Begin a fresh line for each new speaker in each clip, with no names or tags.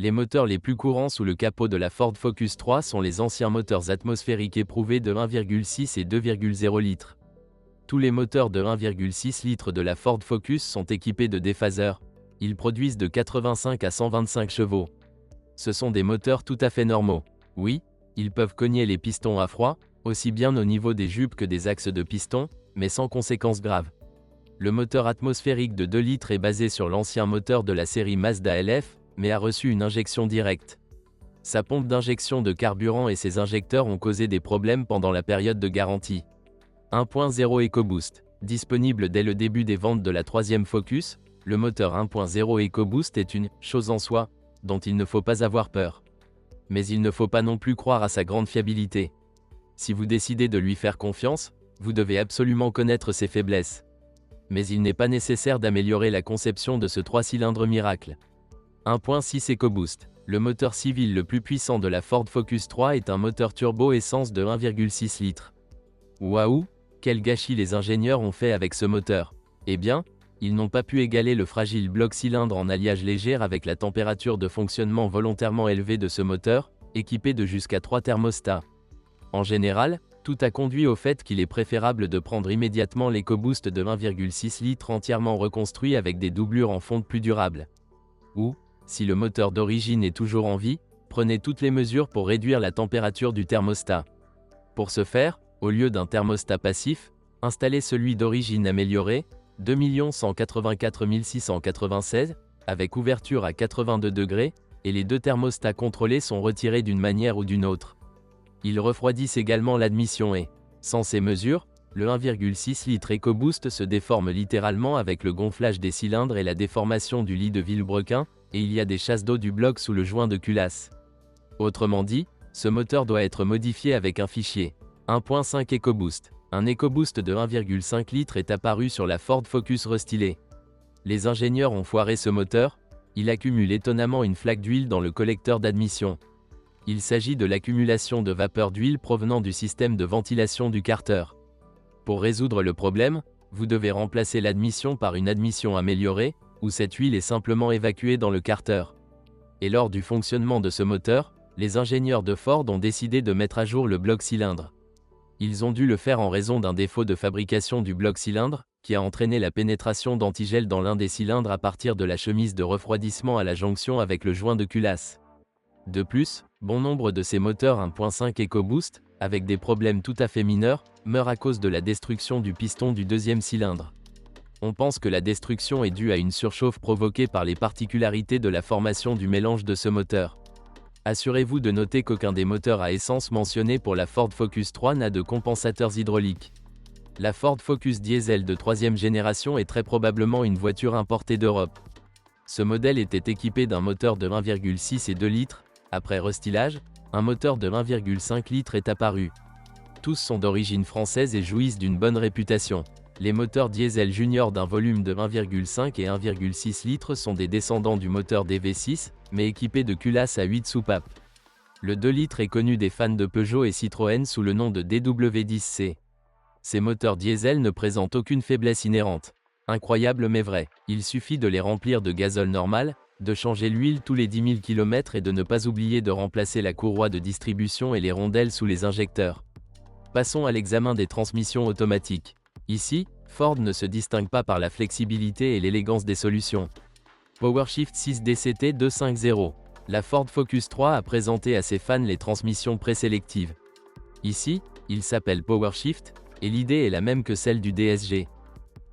Les moteurs les plus courants sous le capot de la Ford Focus 3 sont les anciens moteurs atmosphériques éprouvés de 1,6 et 2,0 litres. Tous les moteurs de 1,6 litres de la Ford Focus sont équipés de déphaseurs. Ils produisent de 85 à 125 chevaux. Ce sont des moteurs tout à fait normaux. Oui, ils peuvent cogner les pistons à froid, aussi bien au niveau des jupes que des axes de piston, mais sans conséquences graves. Le moteur atmosphérique de 2 litres est basé sur l'ancien moteur de la série Mazda LF, mais a reçu une injection directe. Sa pompe d'injection de carburant et ses injecteurs ont causé des problèmes pendant la période de garantie. 1.0 EcoBoost. Disponible dès le début des ventes de la troisième Focus, le moteur 1.0 EcoBoost est une « chose en soi » dont il ne faut pas avoir peur. Mais il ne faut pas non plus croire à sa grande fiabilité. Si vous décidez de lui faire confiance, vous devez absolument connaître ses faiblesses. Mais il n'est pas nécessaire d'améliorer la conception de ce 3 cylindres miracle. 1.6 EcoBoost. Le moteur civil le plus puissant de la Ford Focus 3 est un moteur turbo essence de 1,6 litres. Waouh, quel gâchis les ingénieurs ont fait avec ce moteur. Eh bien, ils n'ont pas pu égaler le fragile bloc cylindre en alliage léger avec la température de fonctionnement volontairement élevée de ce moteur, équipé de jusqu'à 3 thermostats. En général, tout a conduit au fait qu'il est préférable de prendre immédiatement l'EcoBoost de 1,6 litres entièrement reconstruit avec des doublures en fonte plus durables. Ou, si le moteur d'origine est toujours en vie, prenez toutes les mesures pour réduire la température du thermostat. Pour ce faire, au lieu d'un thermostat passif, installez celui d'origine amélioré, 2 184 696, avec ouverture à 82 degrés, et les deux thermostats contrôlés sont retirés d'une manière ou d'une autre. Ils refroidissent également l'admission et, sans ces mesures, le 1,6 litres EcoBoost se déforme littéralement avec le gonflage des cylindres et la déformation du lit de vilebrequin, et il y a des chasses d'eau du bloc sous le joint de culasse. Autrement dit, ce moteur doit être modifié avec un fichier. 1.5 EcoBoost. Un EcoBoost de 1,5 litres est apparu sur la Ford Focus restylée. Les ingénieurs ont foiré ce moteur, il accumule étonnamment une flaque d'huile dans le collecteur d'admission. Il s'agit de l'accumulation de vapeur d'huile provenant du système de ventilation du carter. Pour résoudre le problème, vous devez remplacer l'admission par une admission améliorée, où cette huile est simplement évacuée dans le carter. Et lors du fonctionnement de ce moteur, les ingénieurs de Ford ont décidé de mettre à jour le bloc cylindre. Ils ont dû le faire en raison d'un défaut de fabrication du bloc cylindre, qui a entraîné la pénétration d'antigel dans l'un des cylindres à partir de la chemise de refroidissement à la jonction avec le joint de culasse. De plus, bon nombre de ces moteurs 1.5 EcoBoost, avec des problèmes tout à fait mineurs, meurent à cause de la destruction du piston du deuxième cylindre. On pense que la destruction est due à une surchauffe provoquée par les particularités de la formation du mélange de ce moteur. Assurez-vous de noter qu'aucun des moteurs à essence mentionnés pour la Ford Focus 3 n'a de compensateurs hydrauliques. La Ford Focus Diesel de 3e génération est très probablement une voiture importée d'Europe. Ce modèle était équipé d'un moteur de 1,6 et 2 litres. Après restylage, un moteur de 1,5 litres est apparu. Tous sont d'origine française et jouissent d'une bonne réputation. Les moteurs diesel junior d'un volume de 1,5 et 1,6 litres sont des descendants du moteur DV6, mais équipés de culasses à 8 soupapes. Le 2 litres est connu des fans de Peugeot et Citroën sous le nom de DW10C. Ces moteurs diesel ne présentent aucune faiblesse inhérente. Incroyable mais vrai, il suffit de les remplir de gazole normal, de changer l'huile tous les 10 000 km et de ne pas oublier de remplacer la courroie de distribution et les rondelles sous les injecteurs. Passons à l'examen des transmissions automatiques. Ici, Ford ne se distingue pas par la flexibilité et l'élégance des solutions. PowerShift 6 DCT 250. La Ford Focus 3 a présenté à ses fans les transmissions présélectives. Ici, il s'appelle PowerShift, et l'idée est la même que celle du DSG.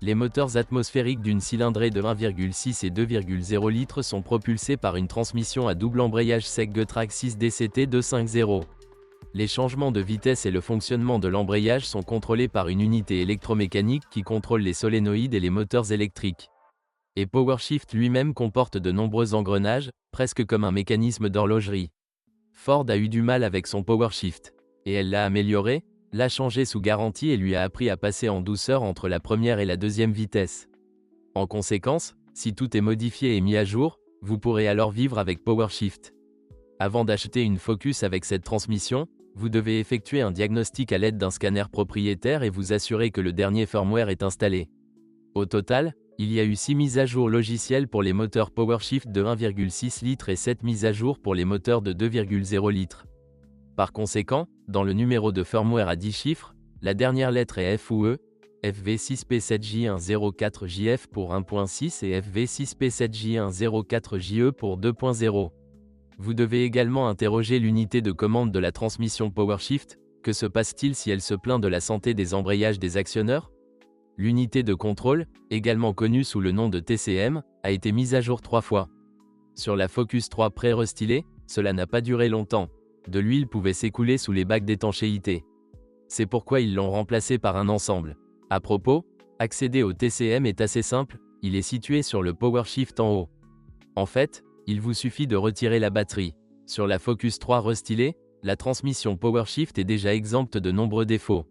Les moteurs atmosphériques d'une cylindrée de 1,6 et 2,0 litres sont propulsés par une transmission à double embrayage sec Getrack 6 DCT 250. Les changements de vitesse et le fonctionnement de l'embrayage sont contrôlés par une unité électromécanique qui contrôle les solénoïdes et les moteurs électriques. Et PowerShift lui-même comporte de nombreux engrenages, presque comme un mécanisme d'horlogerie. Ford a eu du mal avec son PowerShift, et elle l'a amélioré, l'a changé sous garantie et lui a appris à passer en douceur entre la première et la deuxième vitesse. En conséquence, si tout est modifié et mis à jour, vous pourrez alors vivre avec PowerShift. Avant d'acheter une Focus avec cette transmission, vous devez effectuer un diagnostic à l'aide d'un scanner propriétaire et vous assurer que le dernier firmware est installé. Au total, Il y a eu 6 mises à jour logicielles pour les moteurs PowerShift de 1,6 litres et 7 mises à jour pour les moteurs de 2,0 litres. Par conséquent, dans le numéro de firmware à 10 chiffres, la dernière lettre est F ou E, FV6P7J104JF pour 1.6 et FV6P7J104JE pour 2.0. Vous devez également interroger l'unité de commande de la transmission PowerShift. Que se passe-t-il si elle se plaint de la santé des embrayages des actionneurs? L'unité de contrôle, également connue sous le nom de TCM, a été mise à jour 3 fois. Sur la Focus 3 pré-restylée, cela n'a pas duré longtemps. De l'huile pouvait s'écouler sous les bacs d'étanchéité. C'est pourquoi ils l'ont remplacé par un ensemble. À propos, accéder au TCM est assez simple, il est situé sur le PowerShift en haut. En fait, il vous suffit de retirer la batterie. Sur la Focus 3 restylée, la transmission PowerShift est déjà exempte de nombreux défauts.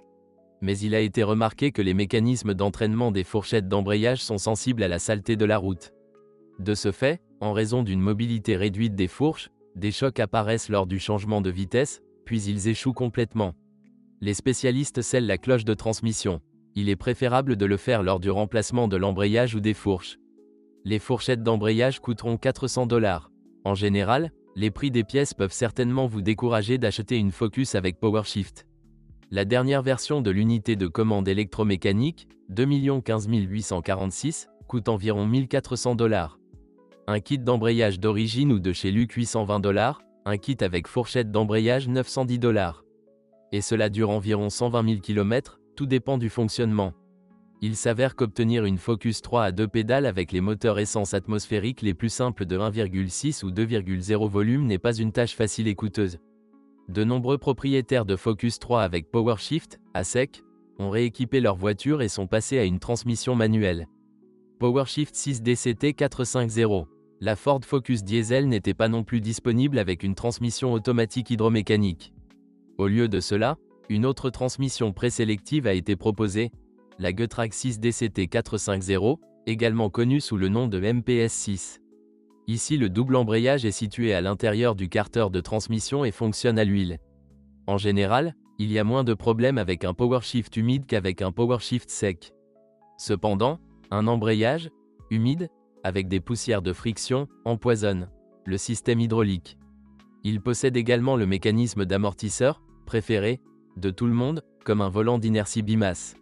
Mais il a été remarqué que les mécanismes d'entraînement des fourchettes d'embrayage sont sensibles à la saleté de la route. De ce fait, en raison d'une mobilité réduite des fourches, des chocs apparaissent lors du changement de vitesse, puis ils échouent complètement. Les spécialistes scellent la cloche de transmission. Il est préférable de le faire lors du remplacement de l'embrayage ou des fourches. Les fourchettes d'embrayage coûteront 400 $. En général, les prix des pièces peuvent certainement vous décourager d'acheter une Focus avec PowerShift. La dernière version de l'unité de commande électromécanique, 2 15 846, coûte environ 1400 $. Un kit d'embrayage d'origine ou de chez Luc 820 $, un kit avec fourchette d'embrayage 910 $. Et cela dure environ 120 000 km, tout dépend du fonctionnement. Il s'avère qu'obtenir une Focus 3 à 2 pédales avec les moteurs essence atmosphériques les plus simples de 1,6 ou 2,0 volume n'est pas une tâche facile et coûteuse. De nombreux propriétaires de Focus 3 avec PowerShift, à sec, ont rééquipé leur voiture et sont passés à une transmission manuelle. PowerShift 6 DCT 450. La Ford Focus Diesel n'était pas non plus disponible avec une transmission automatique hydromécanique. Au lieu de cela, une autre transmission présélective a été proposée, la Getrag 6 DCT 450, également connue sous le nom de MPS6. Ici, le double embrayage est situé à l'intérieur du carter de transmission et fonctionne à l'huile. En général, il y a moins de problèmes avec un PowerShift humide qu'avec un PowerShift sec. Cependant, un embrayage humide, avec des poussières de friction, empoisonne le système hydraulique. Il possède également le mécanisme d'amortisseur, préféré de tout le monde, comme un volant d'inertie bimasse.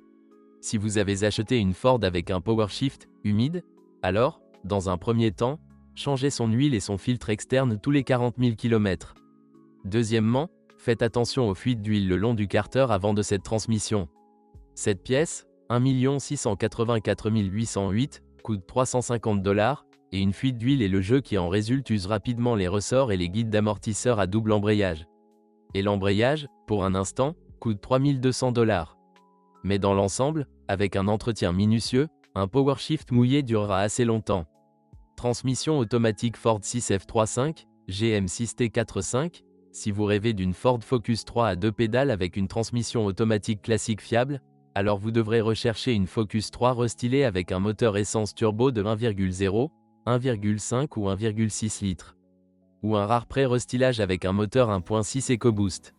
Si vous avez acheté une Ford avec un PowerShift humide, alors, dans un premier temps, changez son huile et son filtre externe tous les 40 000 km. Deuxièmement, faites attention aux fuites d'huile le long du carter avant de cette transmission. Cette pièce, 1 684 808, coûte 350 $, et une fuite d'huile et le jeu qui en résulte use rapidement les ressorts et les guides d'amortisseur à double embrayage. Et l'embrayage, pour un instant, coûte 3200 $. Mais dans l'ensemble, avec un entretien minutieux, un PowerShift mouillé durera assez longtemps. Transmission automatique Ford 6F35, GM6T45. Si vous rêvez d'une Ford Focus 3 à 2 pédales avec une transmission automatique classique fiable, alors vous devrez rechercher une Focus 3 restylée avec un moteur essence turbo de 1,0, 1,5 ou 1,6 litres. Ou un rare pré-restylage avec un moteur 1.6 EcoBoost.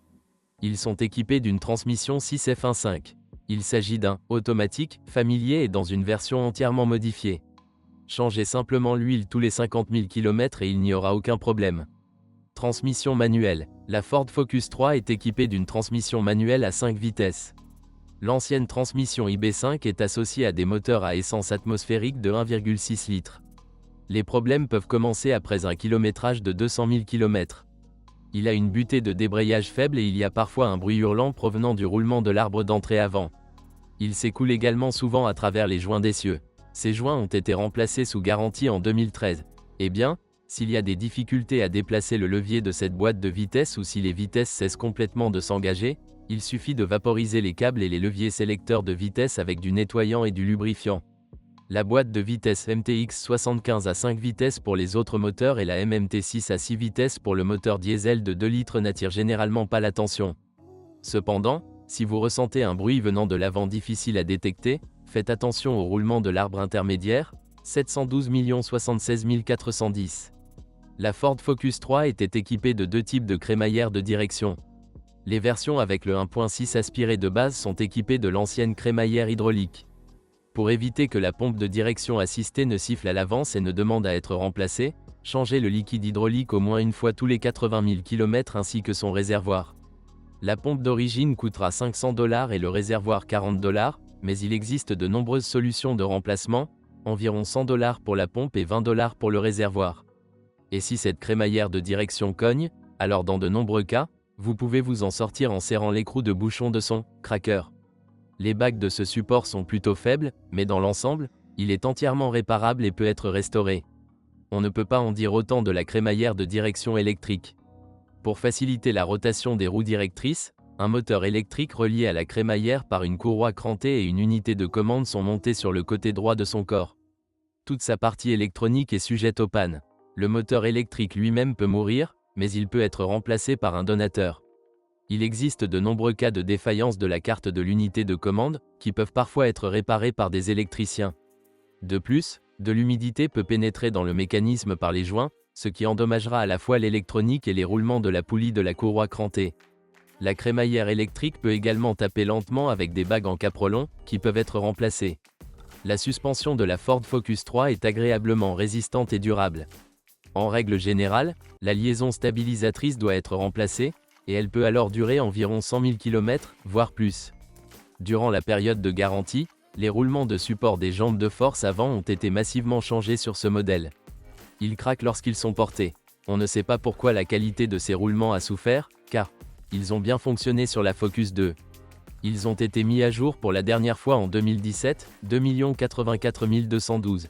Ils sont équipés d'une transmission 6F15. Il s'agit d'un automatique, familier et dans une version entièrement modifiée. Changez simplement l'huile tous les 50 000 km et il n'y aura aucun problème. Transmission manuelle. La Ford Focus 3 est équipée d'une transmission manuelle à 5 vitesses. L'ancienne transmission IB5 est associée à des moteurs à essence atmosphérique de 1,6 litres. Les problèmes peuvent commencer après un kilométrage de 200 000 km. Il a une butée de débrayage faible et il y a parfois un bruit hurlant provenant du roulement de l'arbre d'entrée avant. Il s'écoule également souvent à travers les joints d'essieu. Ces joints ont été remplacés sous garantie en 2013. Eh bien, s'il y a des difficultés à déplacer le levier de cette boîte de vitesse ou si les vitesses cessent complètement de s'engager, il suffit de vaporiser les câbles et les leviers sélecteurs de vitesse avec du nettoyant et du lubrifiant. La boîte de vitesse MTX 75 à 5 vitesses pour les autres moteurs et la MMT6 à 6 vitesses pour le moteur diesel de 2 litres n'attirent généralement pas l'attention. Cependant, si vous ressentez un bruit venant de l'avant difficile à détecter, faites attention au roulement de l'arbre intermédiaire, 712 76 410. La Ford Focus 3 était équipée de 2 types de crémaillère de direction. Les versions avec le 1.6 aspiré de base sont équipées de l'ancienne crémaillère hydraulique. Pour éviter que la pompe de direction assistée ne siffle à l'avance et ne demande à être remplacée, changez le liquide hydraulique au moins une fois tous les 80 000 km ainsi que son réservoir. La pompe d'origine coûtera 500 $ et le réservoir 40 $, mais il existe de nombreuses solutions de remplacement, environ 100 $ pour la pompe et 20 $ pour le réservoir. Et si cette crémaillère de direction cogne, alors dans de nombreux cas, vous pouvez vous en sortir en serrant l'écrou de bouchon de son craqueur. Les bagues de ce support sont plutôt faibles, mais dans l'ensemble, il est entièrement réparable et peut être restauré. On ne peut pas en dire autant de la crémaillère de direction électrique. Pour faciliter la rotation des roues directrices, un moteur électrique relié à la crémaillère par une courroie crantée et une unité de commande sont montés sur le côté droit de son corps. Toute sa partie électronique est sujette aux pannes. Le moteur électrique lui-même peut mourir, mais il peut être remplacé par un donateur. Il existe de nombreux cas de défaillance de la carte de l'unité de commande, qui peuvent parfois être réparés par des électriciens. De plus, de l'humidité peut pénétrer dans le mécanisme par les joints, ce qui endommagera à la fois l'électronique et les roulements de la poulie de la courroie crantée. La crémaillère électrique peut également taper lentement avec des bagues en caprolon, qui peuvent être remplacées. La suspension de la Ford Focus 3 est agréablement résistante et durable. En règle générale, la liaison stabilisatrice doit être remplacée, et elle peut alors durer environ 100 000 km, voire plus. Durant la période de garantie, les roulements de support des jambes de force avant ont été massivement changés sur ce modèle. Ils craquent lorsqu'ils sont portés. On ne sait pas pourquoi la qualité de ces roulements a souffert, car ils ont bien fonctionné sur la Focus 2. Ils ont été mis à jour pour la dernière fois en 2017, 2 084 212.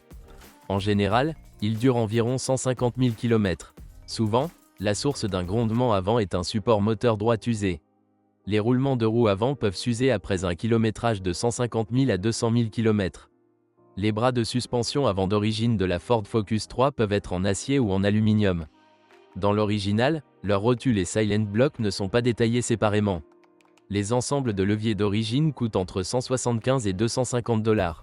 En général, ils durent environ 150 000 km. Souvent, la source d'un grondement avant est un support moteur droit usé. Les roulements de roues avant peuvent s'user après un kilométrage de 150 000 à 200 000 km. Les bras de suspension avant d'origine de la Ford Focus 3 peuvent être en acier ou en aluminium. Dans l'original, leurs rotules et silent block ne sont pas détaillés séparément. Les ensembles de leviers d'origine coûtent entre 175 et 250 $.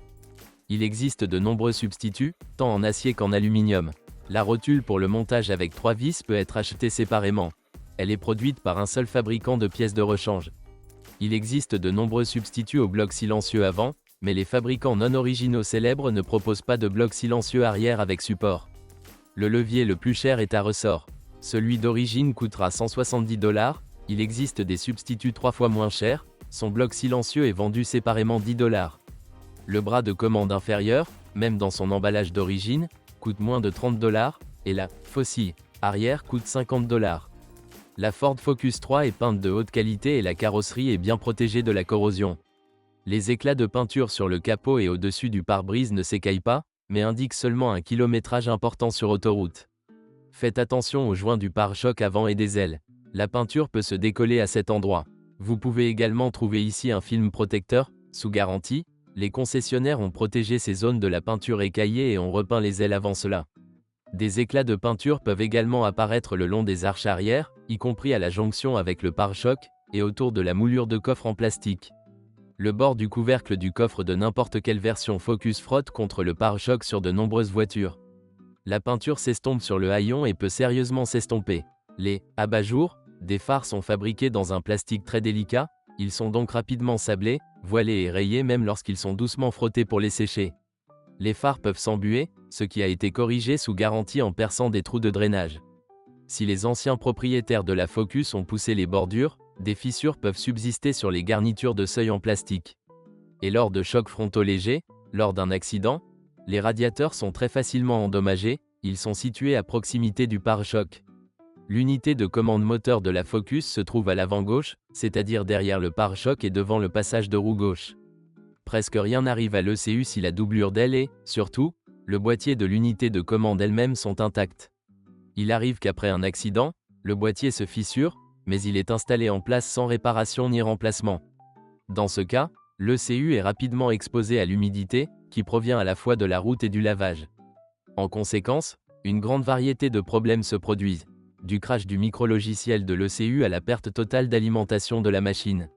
Il existe de nombreux substituts, tant en acier qu'en aluminium. La rotule pour le montage avec 3 vis peut être achetée séparément. Elle est produite par un seul fabricant de pièces de rechange. Il existe de nombreux substituts au bloc silencieux avant, mais les fabricants non originaux célèbres ne proposent pas de bloc silencieux arrière avec support. Le levier le plus cher est à ressort. Celui d'origine coûtera 170 $. Il existe des substituts 3 fois moins chers. Son bloc silencieux est vendu séparément 10 $. Le bras de commande inférieur, même dans son emballage d'origine, coûte moins de 30 $, et la faucille arrière coûte 50 $. La Ford Focus 3 est peinte de haute qualité et la carrosserie est bien protégée de la corrosion. Les éclats de peinture sur le capot et au-dessus du pare-brise ne s'écaillent pas, mais indiquent seulement un kilométrage important sur autoroute. Faites attention aux joints du pare-choc avant et des ailes. La peinture peut se décoller à cet endroit. Vous pouvez également trouver ici un film protecteur, sous garantie. Les concessionnaires ont protégé ces zones de la peinture écaillée et ont repeint les ailes avant cela. Des éclats de peinture peuvent également apparaître le long des arches arrière, y compris à la jonction avec le pare-choc, et autour de la moulure de coffre en plastique. Le bord du couvercle du coffre de n'importe quelle version Focus frotte contre le pare-choc sur de nombreuses voitures. La peinture s'estompe sur le haillon et peut sérieusement s'estomper. Les abat-jours des phares sont fabriqués dans un plastique très délicat, ils sont donc rapidement sablés, voilés et rayés même lorsqu'ils sont doucement frottés pour les sécher. Les phares peuvent s'embuer, ce qui a été corrigé sous garantie en perçant des trous de drainage. Si les anciens propriétaires de la Focus ont poussé les bordures, des fissures peuvent subsister sur les garnitures de seuil en plastique. Et lors de chocs frontaux légers, lors d'un accident, les radiateurs sont très facilement endommagés, ils sont situés à proximité du pare-choc. L'unité de commande moteur de la Focus se trouve à l'avant gauche, c'est-à-dire derrière le pare-choc et devant le passage de roue gauche. Presque rien n'arrive à l'ECU si la doublure d'aile et, surtout, le boîtier de l'unité de commande elle-même sont intacts. Il arrive qu'après un accident, le boîtier se fissure, mais il est installé en place sans réparation ni remplacement. Dans ce cas, l'ECU est rapidement exposé à l'humidité, qui provient à la fois de la route et du lavage. En conséquence, une grande variété de problèmes se produisent, du crash du micrologiciel de l'ECU à la perte totale d'alimentation de la machine.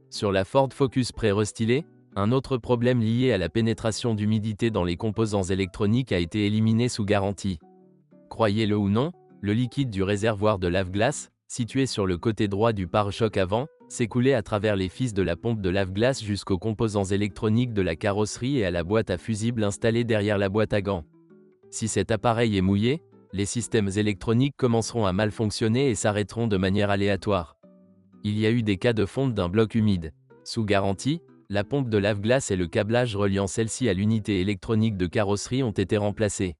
Sur la Ford Focus pré-restylée, un autre problème lié à la pénétration d'humidité dans les composants électroniques a été éliminé sous garantie. Croyez-le ou non, le liquide du réservoir de lave-glace, situé sur le côté droit du pare-choc avant, s'écouler à travers les fils de la pompe de lave-glace jusqu'aux composants électroniques de la carrosserie et à la boîte à fusibles installée derrière la boîte à gants. Si cet appareil est mouillé, les systèmes électroniques commenceront à mal fonctionner et s'arrêteront de manière aléatoire. Il y a eu des cas de fonte d'un bloc humide. Sous garantie, la pompe de lave-glace et le câblage reliant celle-ci à l'unité électronique de carrosserie ont été remplacés.